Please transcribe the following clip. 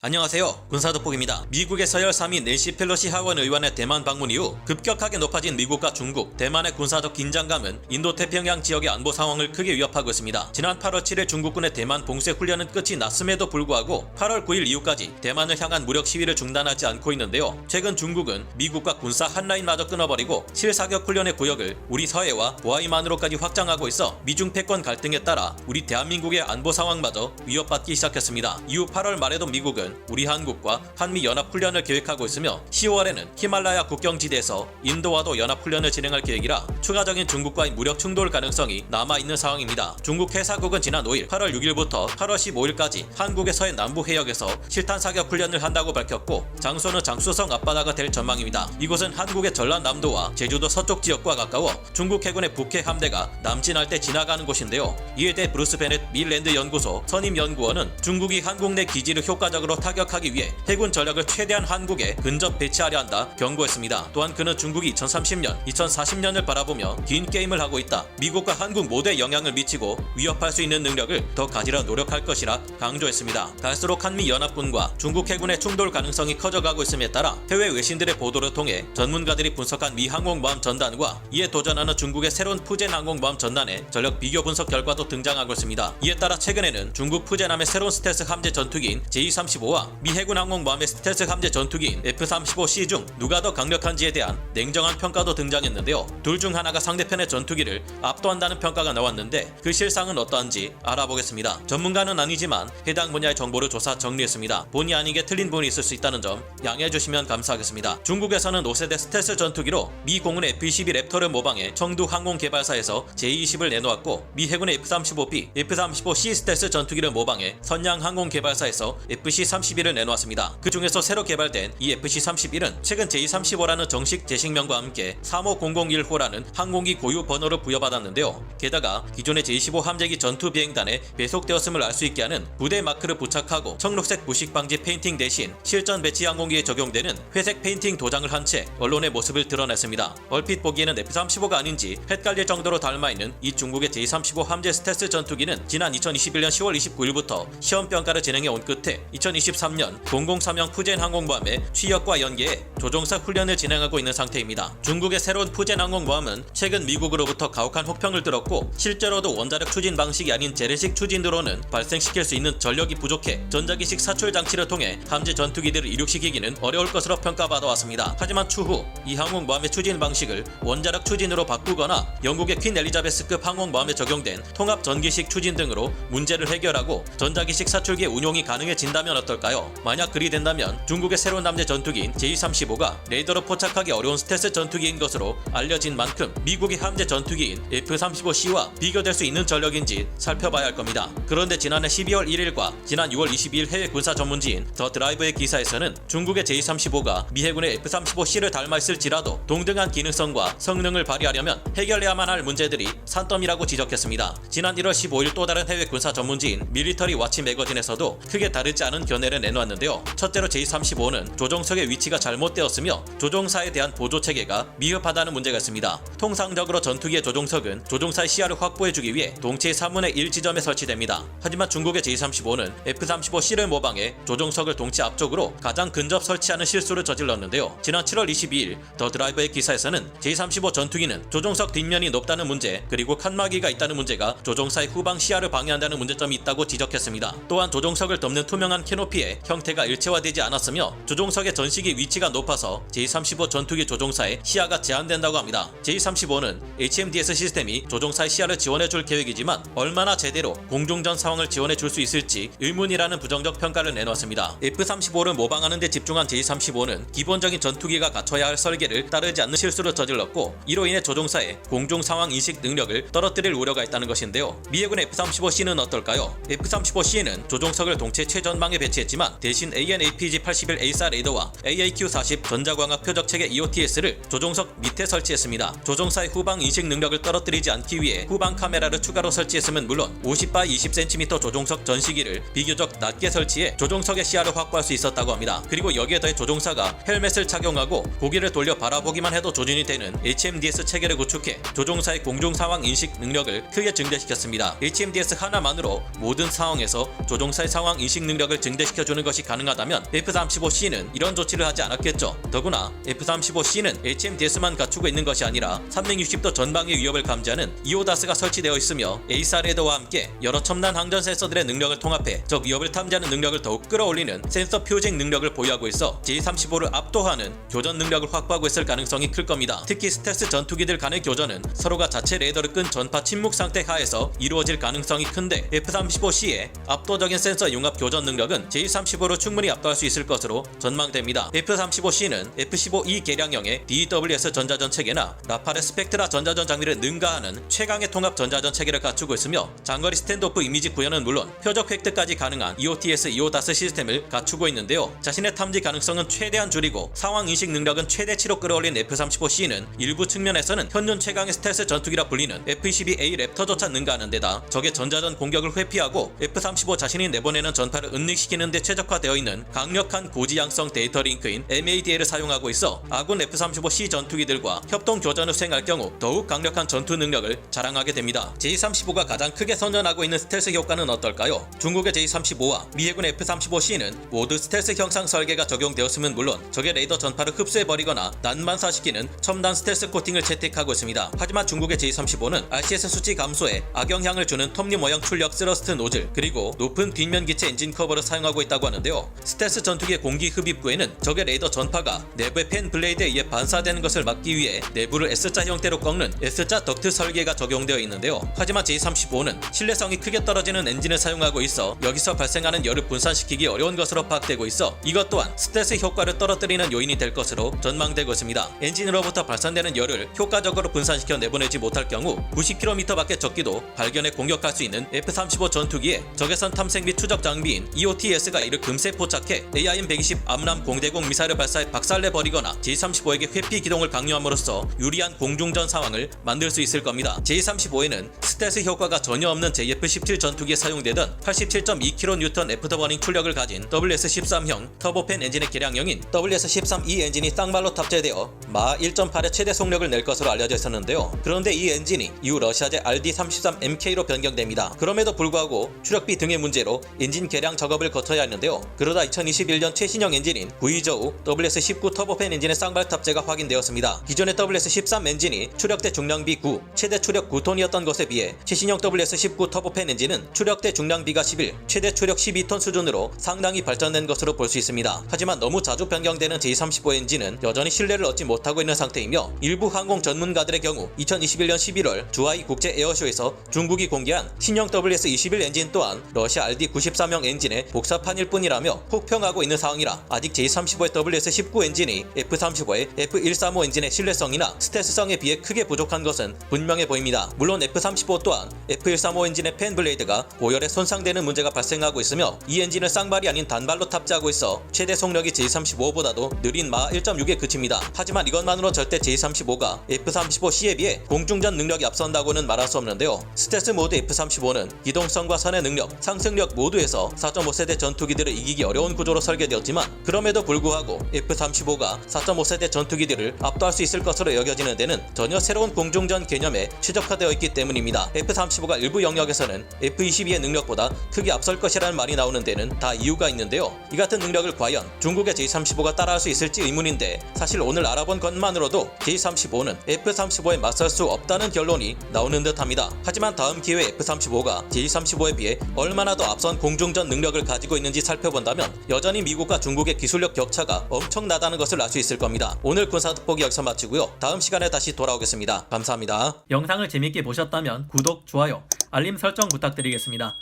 안녕하세요. 군사돋보기입니다. 미국의 서열 3위 낸시 펠로시 하원 의원의 대만 방문 이후 급격하게 높아진 미국과 중국, 대만의 군사적 긴장감은 인도태평양 지역의 안보 상황을 크게 위협하고 있습니다. 지난 8월 7일 중국군의 대만 봉쇄 훈련은 끝이 났음에도 불구하고 8월 9일 이후까지 대만을 향한 무력 시위를 중단하지 않고 있는데요. 최근 중국은 미국과 군사 한라인마저 끊어버리고 실사격 훈련의 구역을 우리 서해와 보아이만으로까지 확장하고 있어 미중 패권 갈등에 따라 우리 대한민국의 안보 상황마저 위협받기 시작했습니다. 이후 8월 말에도 미국은 우리 한국과 한미 연합훈련을 계획하고 있으며 10월에는 히말라야 국경지대에서 인도와도 연합훈련을 진행할 계획이라 추가적인 중국과의 무력 충돌 가능성이 남아있는 상황입니다. 중국 해사국은 지난 5일 8월 6일부터 8월 15일까지 한국의 서해 남부 해역에서 실탄사격 훈련을 한다고 밝혔고 장소는 장쑤성 앞바다가 될 전망입니다. 이곳은 한국의 전라남도와 제주도 서쪽 지역과 가까워 중국 해군의 북해 함대가 남진할 때 지나가는 곳인데요. 이에 대해 브루스 베넷 미 랜드 연구소 선임연구원은 중국이 한국 내 기지를 효과적으로 타격하기 위해 해군 전력을 최대한 한국에 근접 배치하려 한다 경고했습니다. 또한 그는 중국이 2030년, 2040년을 바라보며 긴 게임을 하고 있다. 미국과 한국 모두에 영향을 미치고 위협할 수 있는 능력을 더 가지려 노력할 것이라 강조했습니다. 갈수록 한미 연합군과 중국 해군의 충돌 가능성이 커져가고 있음에 따라 해외 외신들의 보도를 통해 전문가들이 분석한 미 항공모함 전단과 이에 도전하는 중국의 새로운 푸젠 항공모함 전단의 전력 비교 분석 결과도 등장하고 있습니다. 이에 따라 최근에는 중국 푸젠함의 새로운 스텔스 함재 전투기인 J-35와 미 해군 항공모함의 스텔스 함재 전투기인 F-35C 중 누가 더 강력한지에 대한 냉정한 평가도 등장했는데요. 둘 중 하나가 상대편의 전투기를 압도한다는 평가가 나왔는데 그 실상은 어떠한지 알아보겠습니다. 전문가는 아니지만 해당 분야의 정보를 조사 정리했습니다. 본의 아니게 틀린 부분이 있을 수 있다는 점 양해해 주시면 감사하겠습니다. 중국에서는 5세대 스텔스 전투기로 미 공군의 F-22 랩터를 모방해 청두 항공개발사에서 J-20을 내놓았고 미 해군의 F-35B, F-35C 스텔스 전투기를 모방해 선양 항공개발사에서 FC-31을 내놓았습니다. 그 중에서 새로 개발된 이 FC-31은 최근 J-35라는 정식 제식명과 함께 35001호라는 항공기 고유 번호를 부여받았는데요. 게다가 기존의 J-15 함재기 전투 비행단에 배속되었음을 알 수 있게 하는 부대 마크를 부착하고 청록색 부식 방지 페인팅 대신 실전 배치 항공기에 적용되는 회색 페인팅 도장을 한 채 언론의 모습을 드러냈습니다. 얼핏 보기에는 F-35가 아닌지 헷갈릴 정도로 닮아있는 이 중국의 J-35 함재 스텔스 전투기는 지난 2021년 10월 29일부터 시험평가를 진행해 온 끝에 2023년 003형 푸젠 항공모함의 취역과 연계해 조종사 훈련을 진행하고 있는 상태입니다. 중국의 새로운 푸젠 항공모함은 최근 미국으로부터 가혹한 혹평을 들었고 실제로도 원자력 추진 방식이 아닌 재래식 추진으로는 발생시킬 수 있는 전력이 부족해 전자기식 사출 장치를 통해 함재 전투기들을 이륙시키기는 어려울 것으로 평가받아 왔습니다. 하지만 추후 이 항공모함의 추진 방식을 원자력 추진으로 바꾸거나 영국의 퀸 엘리자베스급 항공모함에 적용된 통합 전기식 추진 등으로 문제를 해결하고 전자기식 사출기의 운용이 가능해진다면 어떨까요? 만약 그리 된다면 중국의 새로운 함재 전투기인 J-35가 레이더로 포착하기 어려운 스텔스 전투기인 것으로 알려진 만큼 미국의 함재 전투기인 F-35C와 비교될 수 있는 전력인지 살펴봐야 할 겁니다. 그런데 지난해 12월 1일과 지난 6월 22일 해외 군사 전문지인 더 드라이브의 기사에서는 중국의 J-35가 미 해군의 F-35C를 닮아있을지라도 동등한 기능성과 성능을 발휘하려면 해결해야만 할 문제들이 산더미라고 지적했습니다. 지난 1월 15일 또 다른 해외 군사 전문지인 밀리터리 와치 매거진에서도 크게 다르지 않은 견해를 내놓았는데요. 첫째로 J-35는 조종석의 위치가 잘못되었으며 조종사에 대한 보조체계가 미흡하다는 문제가 있습니다. 통상적으로 전투기의 조종석은 조종사의 시야를 확보해주기 위해 동체의 3분의 1 지점에 설치됩니다. 하지만 중국의 J-35는 F-35C를 모방해 조종석을 동체 앞쪽으로 가장 근접 설치하는 실수를 저질렀는데요. 지난 7월 22일 더 드라이버의 기사에서는 J-35 전투기는 조종석 뒷면이 높다는 문제 그리고 칸막이가 있다는 문제가 조종사의 후방 시야를 방해한다는 문제점이 있다고 지적했습니다. 또한 조종석을 덮는 투명한 캐노피의 형태가 일체화되지 않았으며 조종석의 전시기 위치가 높아서 J-35 전투기 조종사의 시야가 제한된다고 합니다. J-35는 HMDS 시스템이 조종사의 시야를 지원해줄 계획이지만 얼마나 제대로 공중전 상황을 지원해줄 수 있을지 의문이라는 부정적 평가를 내놓았습니다. F-35를 모방하는 데 집중한 J-35는 기본적인 전투기가 갖춰야 할 설계를 따르지 않는 실수를 저질렀고 이로 인해 조종사의 공중 상황 인식 능력을 떨어뜨릴 우려가 있다는 것인데요. 미 해군의 F-35C는 어떨까요? F-35C는 조종석을 동체 최전방에 배치했지만 대신 AN/APG-81A4 레이더와 AAQ-40 전자광학 표적체계 EOTS를 조종석 밑에 설치했습니다. 조종사의 후방 인식 능력을 떨어뜨리지 않기 위해 후방 카메라를 추가로 설치했음은 물론 50x20cm 조종석 전시기를 비교적 낮게 설치해 조종석의 시야를 확보할 수 있었다고 합니다. 그리고 여기에 더해 조종사가 헬멧을 착용하고 고개를 돌려 바라보기만 해도 조준이 되는 HMDS 체계를 구축해 조종사의 공중 상황 인식 능력을 크게 증대시켰습니다. HMDS 하나만으로 모든 상황에서 조종사의 상황 인식 능력을 증대시켰습니다. 붕괴시켜주는 것이 가능하다면 F-35C는 이런 조치를 하지 않았겠죠. 더구나 F-35C는 HMDS만 갖추고 있는 것이 아니라 360도 전방의 위협을 감지하는 EODAS가 설치되어 있으며 에이사 레더와 함께 여러 첨단 항전 센서들의 능력을 통합해 적 위협을 탐지하는 능력을 더욱 끌어올리는 센서 퓨징 능력을 보유하고 있어 J-35를 압도하는 교전 능력을 확보하고 있을 가능성이 클 겁니다. 특히 스텔스 전투기들 간의 교전은 서로가 자체 레이더를 끈 전파 침묵 상태 하에서 이루어질 가능성이 큰데 F-35C의 압도적인 센서 융합 교전 능력은 J-35로 충분히 압도할 수 있을 것으로 전망됩니다. F-35C는 F-15E 개량형의 DWS 전자전 체계나 라파레 스펙트라 전자전 장비를 능가하는 최강의 통합 전자전 체계를 갖추고 있으며 장거리 스탠드오프 이미지 구현은 물론 표적 획득까지 가능한 EOTS, EODAS 시스템을 갖추고 있는데요. 자신의 탐지 가능성은 최대한 줄이고 상황 인식 능력은 최대치로 끌어올린 F-35C는 일부 측면에서는 현존 최강의 스텔스 전투기라 불리는 F-22A 랩터조차 능가하는 데다 적의 전자전 공격을 회피하고 F-35 자신이 내보내는 전파를 은닉시키는 데 최적화되어 있는 강력한 고지향성 데이터 링크인 MADA를 사용하고 있어 아군 F-35C 전투기들과 협동 교전을 수행할 경우 더욱 강력한 전투 능력을 자랑하게 됩니다. J-35가 가장 크게 선전하고 있는 스텔스 효과는 어떨까요? 중국의 J-35와 미 해군 F-35C는 모두 스텔스 형상 설계가 적용되었으면 물론 적의 레이더 전파를 흡수해버리거나 난반사시키는 첨단 스텔스 코팅을 채택하고 있습니다. 하지만 중국의 J-35는 RCS 수치 감소에 악영향을 주는 톱니 모양 출력 스러스트 노즐 그리고 높은 뒷면 기체 엔진 커버를 사용하고 있다고 하는데요. 스텔스 전투기의 공기 흡입구에는 적의 레이더 전파가 내부의 팬 블레이드에 의해 반사되는 것을 막기 위해 내부를 S자 형태로 꺾는 S자 덕트 설계가 적용되어 있는데요. 하지만 J-35는 신뢰성이 크게 떨어지는 엔진을 사용하고 있어 여기서 발생하는 열을 분산시키기 어려운 것으로 파악되고 있어 이것 또한 스텔스 효과를 떨어뜨리는 요인이 될 것으로 전망되고 있습니다. 엔진으로부터 발산되는 열을 효과적으로 분산시켜 내보내지 못할 경우 90km밖에 적기도 발견해 공격할 수 있는 F-35 전투기에 적외선 탐색 및 추적 장비인 EOTS가 이를 금세 포착해 AIM-120 암람 공대공 미사일을 발사해 박살내버리거나 J-35에게 회피 기동을 강요함으로써 유리한 공중전 상황을 만들 수 있을 겁니다. J-35에는 스텔스 효과가 전혀 없는 JF-17 전투기에 사용되던 87.2kN 애프터버닝 출력을 가진 WS-13형 터보팬 엔진의 개량형인 WS-13E 엔진이 쌍발로 탑재되어 마 1.8의 최대 속력을 낼 것으로 알려져 있었는데요. 그런데 이 엔진이 이후 러시아제 RD-33MK로 변경됩니다. 그럼에도 불구하고 추력비 등의 문제로 엔진 개량 작업을 거쳐야 했는데요. 그러다 2021년 최신형 엔진인 구이저우 WS-19 터보팬 엔진의 쌍발 탑재가 확인되었습니다. 기존의 WS-13 엔진이 추력대 중량비 9, 최대 추력 9톤이었던 것에 비해 최신형 WS-19 터보팬 엔진은 추력대 중량비가 11, 최대 추력 12톤 수준으로 상당히 발전된 것으로 볼 수 있습니다. 하지만 너무 자주 변경되는 J-35 엔진은 여전히 신뢰를 얻지 못하고 있는 상태이며 일부 항공 전문가들의 경우 2021년 11월 주하이 국제 에어쇼에서 중국이 공개한 신형 WS-21 엔진 또한 러시아 RD-93형 엔진의 복사판일 뿐이라며 혹평하고 있는 상황이라 아직 J-35의 WS-19 엔진이 F-35의 F-135 엔진의 신뢰성이나 스텔스성에 비해 크게 부족한 것은 분명해 보입니다. 물론 F-35 또한 F-135 엔진의 팬 블레이드가 고열에 손상되는 문제가 발생하고 있으며 이 엔진을 쌍발이 아닌 단발로 탑재하고 있어 최대 속력이 J-35보다도 느린 마 1.6에 그칩니다. 하지만 이것만으로 절대 J-35가 F-35C에 비해 공중전 능력이 앞선다고는 말할 수 없는데요. 스텔스 모드 F-35는 기동성과 선의 능력, 상승력 모두에서 4.5세대 전투기들을 이기기 어려운 구조로 설계되었지만 그럼에도 불구하고 F-35가 4.5세대 전투기들을 압도할 수 있을 것으로 여겨지는 데는 전혀 새로운 공중전 개념에 최적화되어 있기 때문입니다. F-35가 일부 영역에서는 F-22의 능력보다 크게 앞설 것이라는 말이 나오는 데는 다 이유가 있는데요. 이 같은 능력을 과연 중국의 J-35가 따라할 수 있을지 의문인데 사실 오늘 알아본 것만으로도 J-35는 F-35에 맞설 수 없다는 결론이 나오는 듯합니다. 하지만 다음 기회에 F-35가 J-35에 비해 얼마나 더 앞선 공중전 능력을 가지고 있는지 살펴본다면 여전히 미국과 중국의 기술력 격차가 엄청나다는 것을 알 수 있을 겁니다. 오늘 군사 돋보기 여기서 마치고요. 다음 시간에 다시 돌아오겠습니다. 감사합니다. 영상을 재밌게 보셨다면 구독, 좋아요, 알림 설정 부탁드리겠습니다.